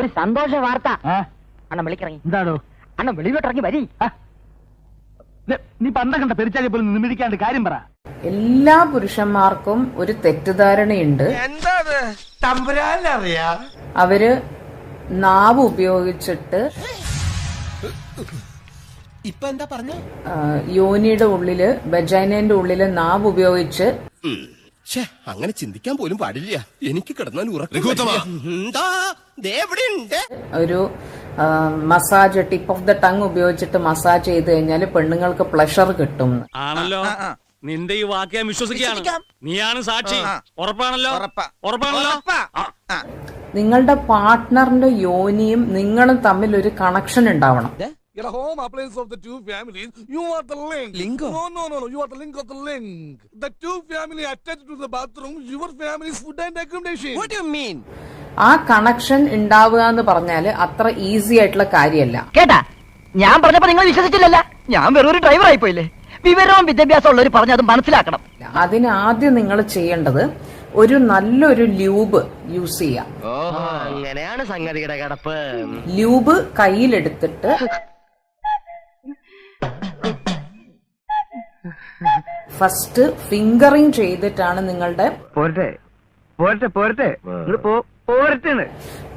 ഒരു സന്തോഷ വാർത്ത. അണ്ണൻ വിളിക്കിറങ്ങി. എന്താണോ? അണ്ണൻ വെളിയിലോട്ടിറങ്ങി വരി. നീ പണ്ട കണ്ട പെരിച്ചാലിയെ പോലും നിമിടിക്കാണ്ട് കാര്യം പറ. എല്ലാ പുരുഷന്മാർക്കും ഒരു തെറ്റിദ്ധാരണയുണ്ട്. അവര് നാവ് ഉപയോഗിച്ചിട്ട് ഇപ്പൊ എന്താ പറഞ്ഞ യോനിയുടെ ഉള്ളില് വെജൈനന്റെ ഉള്ളില് നാവ് ഉപയോഗിച്ച് അങ്ങനെ ചിന്തിക്കാൻ പോലും പാടില്ല. എനിക്ക് കിടന്നാൽ ഒരു massage tip of the tongue ഉപയോഗിച്ചിട്ട് മസാജ് ചെയ്ത് കഴിഞ്ഞാൽ പെണ്ണുങ്ങൾക്ക് പ്ലഷർ കിട്ടും ആണല്ലോ. നിന്റെ ഈ വാക്ക് ഞാൻ വിശ്വസിക്കുകയാണ്. നീയാണ് സാക്ഷി. ഉറപ്പാണല്ലോ? ഉറപ്പാണല്ലോ. നിങ്ങളുടെ പാർട്ട്ണറിന്റെ യോനിയും നിങ്ങളും തമ്മിൽ ഒരു കണക്ഷൻ ഉണ്ടാവണം. Get a home appliance of the two families. You are the link. Link? No. You are the link of the link. The two family attached to the bathroom. Your family's food and accommodation. What do you mean? ആ connection ഉണ്ടാവുക എന്ന് പറഞ്ഞാല് അത്ര easy ആയിട്ടുള്ള കാര്യമല്ല. കേട്ടാ, ഞാൻ പറഞ്ഞപ്പോ നിങ്ങൾ വിശ്വസിച്ചില്ലല്ല. ഞാൻ വെറും ഒരു ഡ്രൈവർ ആയിപ്പോയില്ലേ. വിവരവും വിദ്യാഭ്യാസം ഉള്ളവർ പറഞ്ഞ് അത് മനസ്സിലാക്കണം. അതിന് ആദ്യം നിങ്ങൾ ചെയ്യേണ്ടത് ഒരു നല്ലൊരു ലൂബ് യൂസ് ചെയ്യാം. അങ്ങനെയാണ് സംഗതിയുടെ കിടപ്പ്. ലൂബ് കയ്യിലെടുത്തിട്ട് ഫസ്റ്റ് ഫിംഗറിങ് ചെയ്തിട്ടാണ് നിങ്ങളുടെ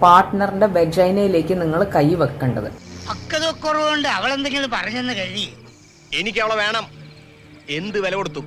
പാർട്ട്ണറിന്റെ വെജൈനയിലേക്ക് നിങ്ങൾ കൈ വെക്കേണ്ടത്. പക്വതക്കുറവുകൊണ്ട് അവളെന്തെങ്കിലും പറഞ്ഞെന്ന് കഴിയും. എനിക്ക് അവളെ വേണം. എന്ത് വില കൊടുത്തു?